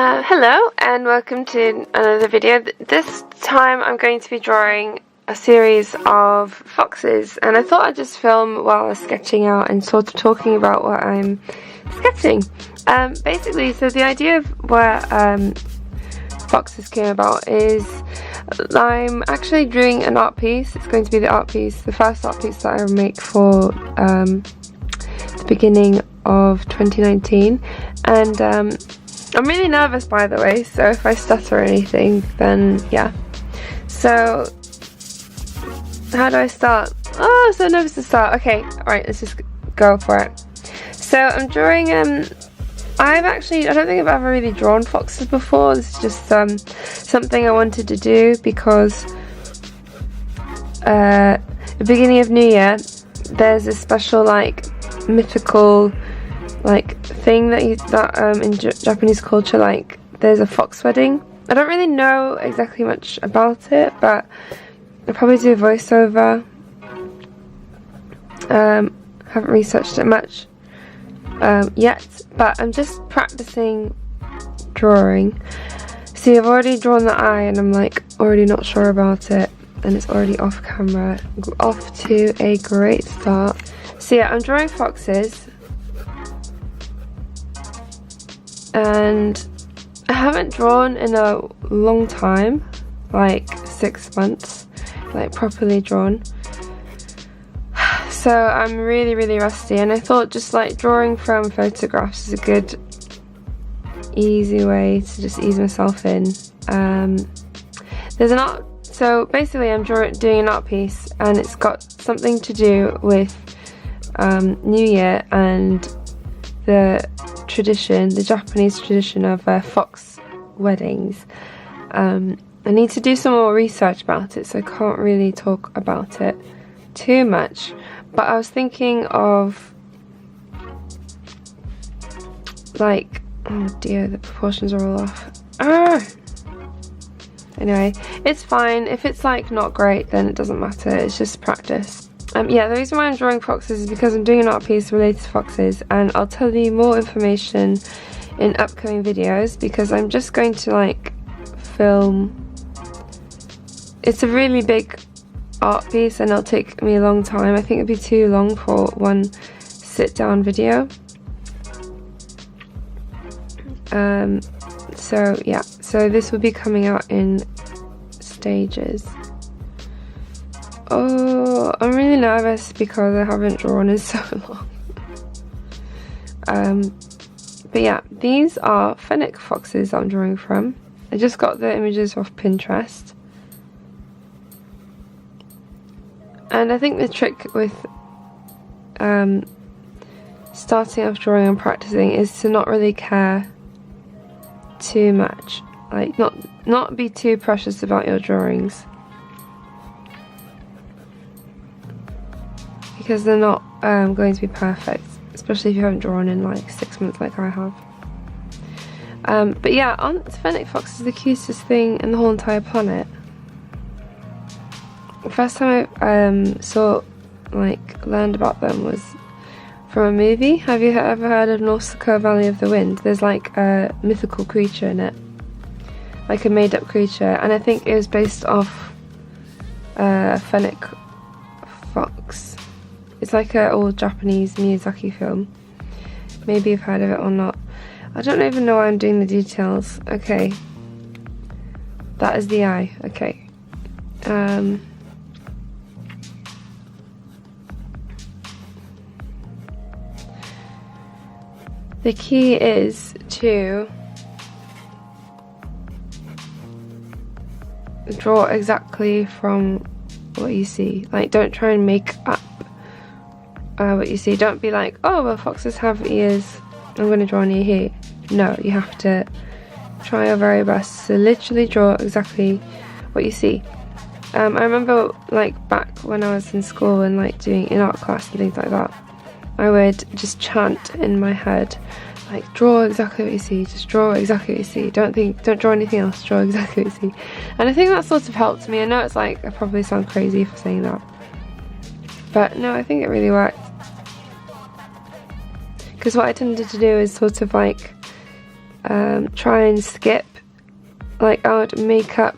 Hello and welcome to another video. This time I'm going to be drawing a series of foxes, and I thought I'd just film while I was sketching out and sort of talking about what I'm sketching. Basically, so the idea of where foxes came about is I'm actually doing an art piece. It's going to be the first art piece that I make for the beginning of 2019, and I'm really nervous, by the way, so if I stutter or anything, then yeah. So, how do I start? Oh, so nervous to start. Okay, alright, let's just go for it. So, I'm drawing, I don't think I've ever really drawn foxes before. This is just something I wanted to do because the beginning of New Year, there's a special, mythical thing that in Japanese culture, there's a fox wedding. I don't really know exactly much about it, but I'll probably do a voiceover. Haven't researched it much yet, but I'm just practicing drawing. See, I've already drawn the eye and I'm already not sure about it, and it's already off camera. Off to a great start. So yeah, I'm drawing foxes. And I haven't drawn in a long time, 6 months, properly drawn. So I'm really rusty, and I thought just drawing from photographs is a good, easy way to just ease myself in. There's an art, so basically I'm doing an art piece, and it's got something to do with New Year and the Japanese tradition of fox weddings. I need to do some more research about it, so I can't really talk about it too much. But I was thinking of oh dear, the proportions are all off. Anyway, it's fine. If it's not great, then it doesn't matter. It's just practice. Yeah, the reason why I'm drawing foxes is because I'm doing an art piece related to foxes, and I'll tell you more information in upcoming videos, because I'm just going to film. It's a really big art piece and it'll take me a long time. I think it'd be too long for one sit down video. So yeah, so this will be coming out in stages. Oh, I'm really nervous because I haven't drawn in so long. But yeah, these are fennec foxes I'm drawing from. I just got the images off Pinterest. And I think the trick with starting off drawing and practicing is to not really care too much. Not be too precious about your drawings, because they're not going to be perfect, especially if you haven't drawn in 6 months like I have. But yeah, fennec fox is the cutest thing in the whole entire planet. The first time I learned about them was from a movie. Have you ever heard of Nausicaa Valley of the Wind? There's a mythical creature in it, a made up creature, and I think it was based off fennec fox. It's an old Japanese Miyazaki film. Maybe you've heard of it or not. I don't even know why I'm doing the details. Okay. That is the eye. Okay. The key is to draw exactly from what you see. Don't try and make up what you see. Don't be oh, well, foxes have ears, I'm going to draw an ear here. No, you have to try your very best to literally draw exactly what you see. I remember back when I was in school and doing in art class and things like that, I would just chant in my head, draw exactly what you see, just draw exactly what you see, don't draw anything else, draw exactly what you see. And I think that sort of helped me. I know it's I probably sound crazy for saying that, but no, I think it really worked. Because what I tended to do is sort of try and skip, like I would make up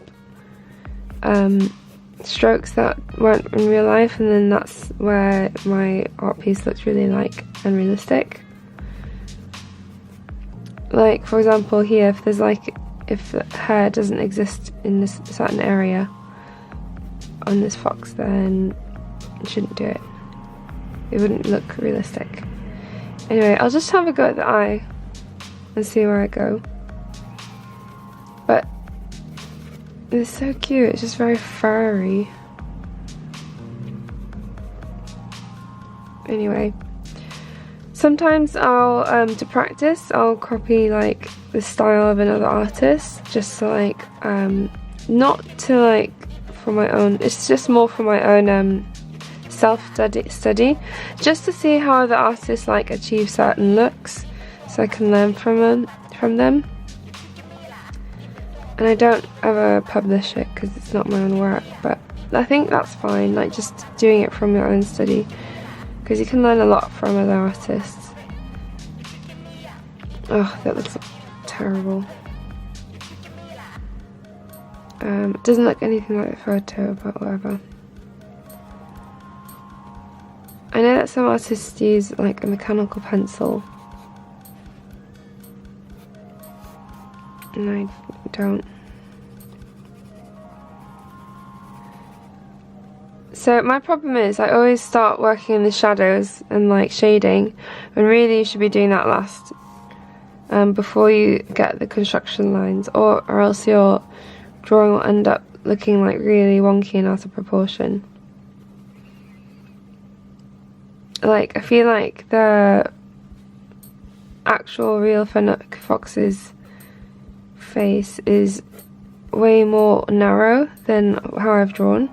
strokes that weren't in real life, and then that's where my art piece looks really like unrealistic. Like for example here, if there's like, if the hair doesn't exist in this certain area on this fox, then you shouldn't do it. It wouldn't look realistic. Anyway, I'll just have a go at the eye and see where I go. But it's so cute, it's just very furry. Anyway, sometimes I'll, to practice, I'll copy like the style of another artist, just to like, not to like, for my own, it's just more for my own self-study, just to see how the artists like achieve certain looks, so I can learn from them. And I don't ever publish it because it's not my own work, but I think that's fine, like just doing it from your own study, because you can learn a lot from other artists. Oh, that looks terrible. It doesn't look anything like the photo, but whatever. I know that some artists use like a mechanical pencil, and I don't. So my problem is I always start working in the shadows and like shading, when really you should be doing that last, before you get the construction lines, or else your drawing will end up looking like really wonky and out of proportion. Like, I feel like the actual real fennec fox's face is way more narrow than how I've drawn.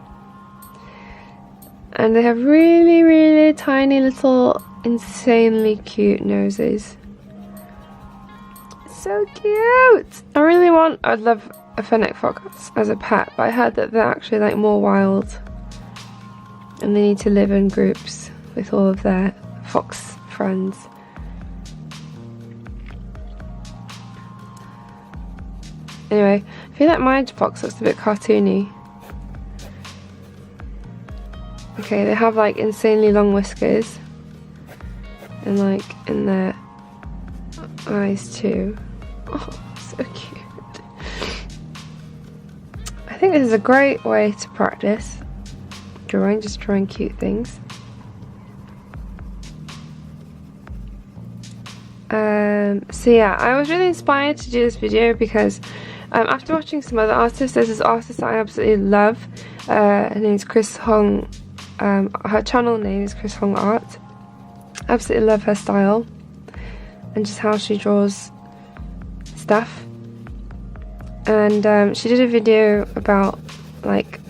And they have really, really tiny little, insanely cute noses. So cute! I'd love a fennec fox as a pet, but I heard that they're actually like more wild, and they need to live in groups with all of their fox friends. Anyway, I feel like my fox looks a bit cartoony. Okay, they have like insanely long whiskers, and like in their eyes too. Oh, so cute. I think this is a great way to practice drawing, just drawing cute things. So yeah, I was really inspired to do this video because after watching some other artists, there's this artist that I absolutely love. Her name is Chris Hong. Her channel name is Chris Hong Art. I absolutely love her style and just how she draws stuff. And she did a video about like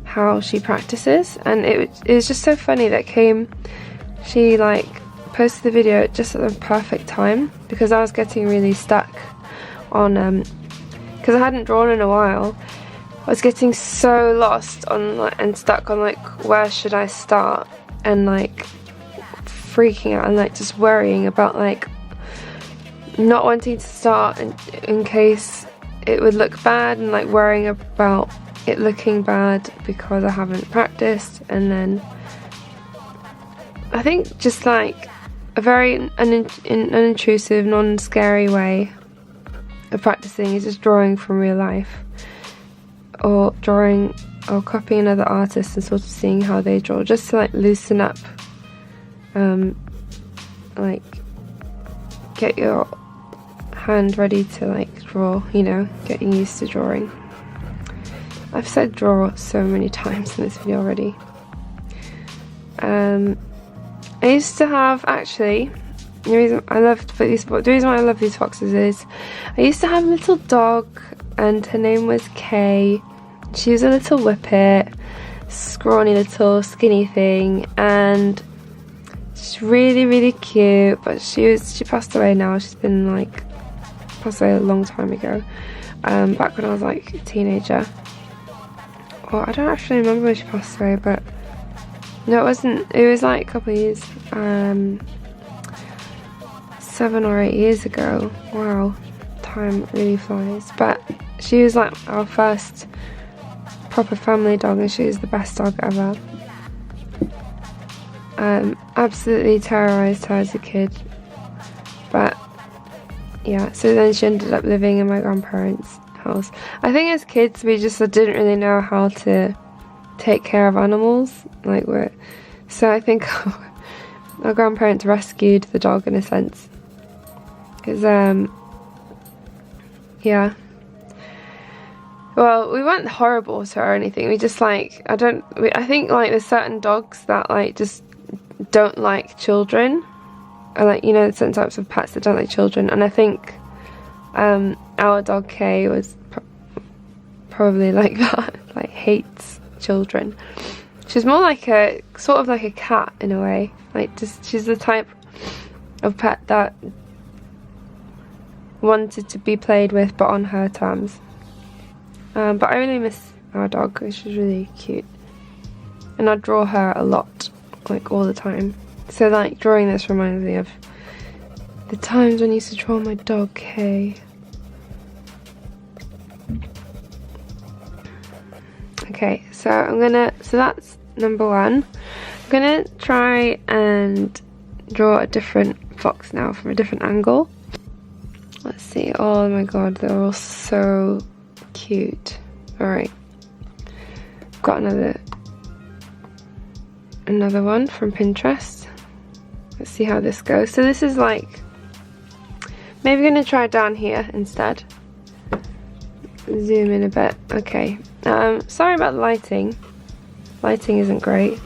how she practices, and it was just so funny that she like posted the video just at the perfect time, because I was getting really stuck on because I hadn't drawn in a while. I was getting so lost on and stuck on like where should I start, and like freaking out and like just worrying about like not wanting to start in case it would look bad, and like worrying about it looking bad because I haven't practiced. And then I think just like a very unintrusive, non-scary way of practicing is just drawing from real life, or drawing or copying another artist and sort of seeing how they draw, just to like loosen up, like get your hand ready to like draw, you know, getting used to drawing. I've said draw so many times in this video already. I used to have, actually, the reason why I love these foxes is I used to have a little dog, and her name was Kay. She was a little whippet, scrawny little skinny thing, and she's really, really cute. But she passed away now. She's been like passed away a long time ago. Back when I was like a teenager. Well, I don't actually remember when she passed away, but no, it wasn't. It was like a couple of years, 7 or 8 years ago. Wow, time really flies. But she was like our first proper family dog, and she was the best dog ever. Absolutely terrorized her as a kid, but yeah, so then she ended up living in my grandparents' house. I think as kids we just didn't really know how to take care of animals, so I think our grandparents rescued the dog in a sense, because yeah, well, we weren't horrible to her or anything. We just I think like there's certain dogs that like just don't like children, or like, you know, certain types of pets that don't like children, and I think our dog Kay was probably like that, like hates children. She's more like a sort of like a cat in a way, like just she's the type of pet that wanted to be played with but on her terms. But I really miss our dog, she's really cute, and I draw her a lot, like all the time. So like drawing this reminds me of the times when I used to draw my dog Kay. Okay, so that's number one. I'm gonna try and draw a different fox now from a different angle. Let's see. Oh my god, they're all so cute. Alright, got another one from Pinterest. Let's see how this goes. So this is like, maybe gonna try it down here instead. Zoom in a bit. Okay, sorry about the lighting. Lighting isn't great.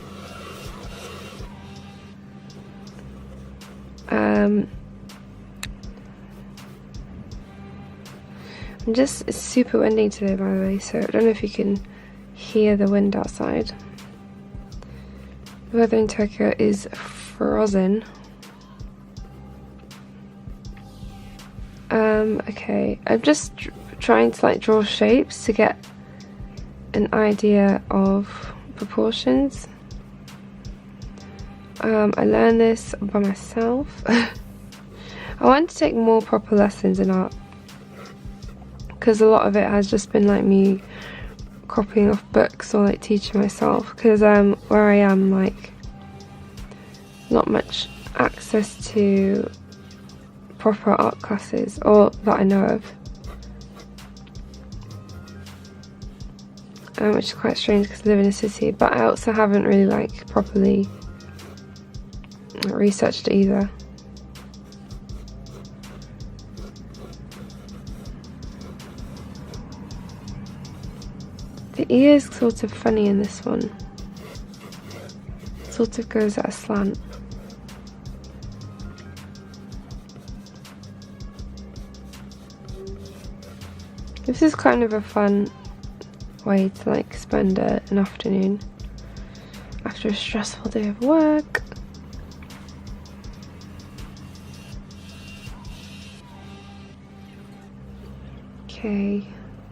It's super windy today, by the way, so I don't know if you can hear the wind outside. The weather in Tokyo is frozen. Okay, I'm just trying to like draw shapes to get an idea of proportions. I learned this by myself. I want to take more proper lessons in art, because a lot of it has just been like me copying off books or like teaching myself, because where I am, like, not much access to proper art classes, or that I know of, which is quite strange because I live in a city, but I also haven't really like properly researched it either. The ear is sort of funny in this one. Sort of goes at a slant. This is kind of a fun way to like spend an afternoon after a stressful day of work. Okay,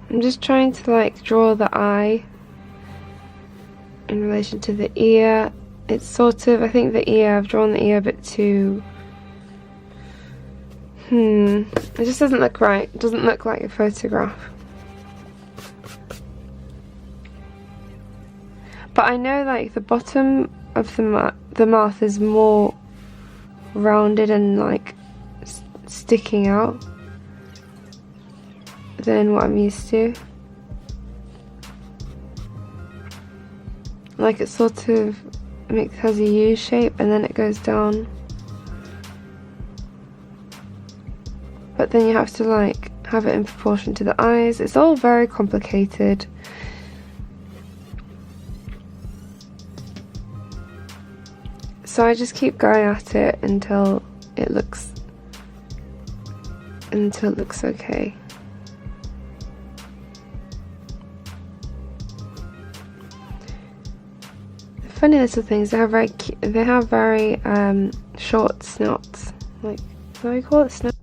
I'm just trying to like draw the eye in relation to the ear. It's sort of, I think the ear, I've drawn the ear a bit too, it just doesn't look right. It doesn't look like a photograph. But I know like the bottom of the mouth is more rounded and like sticking out than what I'm used to. Like it sort of has a U shape and then it goes down. But then you have to like have it in proportion to the eyes. It's all very complicated. So I just keep going at it until it looks okay. The funny little things, they have very short snouts. Like, what do we call it? Snout.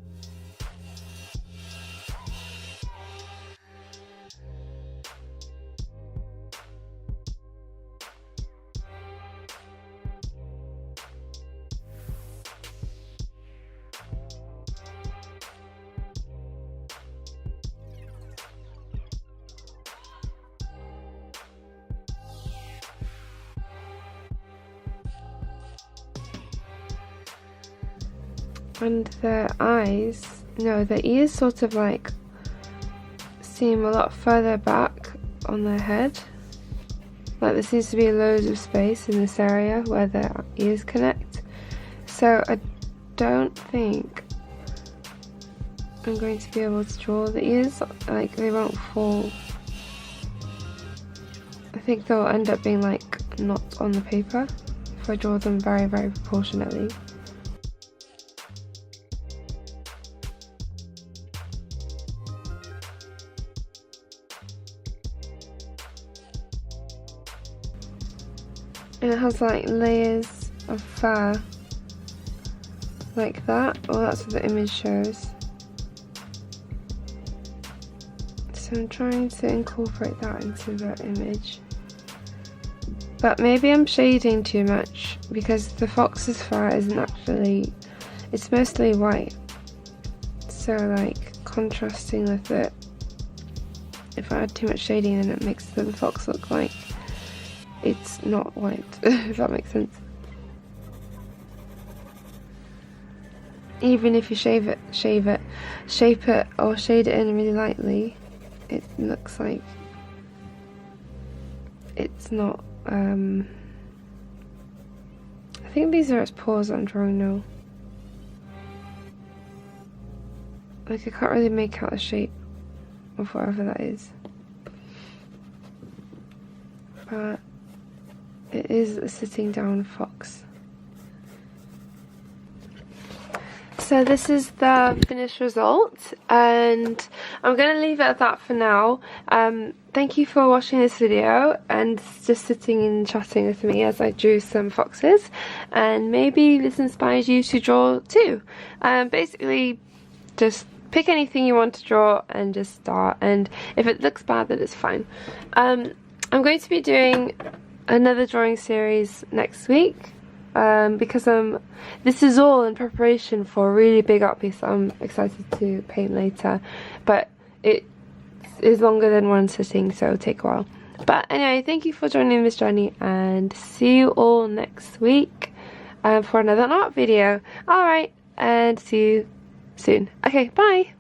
And their eyes, no, their ears sort of like seem a lot further back on their head. Like there seems to be loads of space in this area where their ears connect. So I don't think I'm going to be able to draw the ears, like they won't fall. I think they'll end up being like not on the paper if I draw them very, very proportionately. And it has like layers of fur like that. Well, that's what the image shows. So I'm trying to incorporate that into the image. But maybe I'm shading too much because the fox's fur isn't actually, it's mostly white. So like contrasting with it, if I add too much shading then it makes the fox look like it's not white, if that makes sense. Even if you shape it, or shade it in really lightly, it looks like it's not, I think these are its paws that I'm drawing now. Like I can't really make out the shape of whatever that is. But it is a sitting down fox. So this is the finished result, and I'm going to leave it at that for now. Thank you for watching this video and just sitting and chatting with me as I drew some foxes, and maybe this inspires you to draw too. Basically just pick anything you want to draw and just start, and if it looks bad then it's fine. I'm going to be doing another drawing series next week because this is all in preparation for a really big art piece that I'm excited to paint later, but it is longer than one sitting, so it'll take a while. But anyway, thank you for joining this journey, and see you all next week for another art video. Alright, and see you soon. Okay, bye!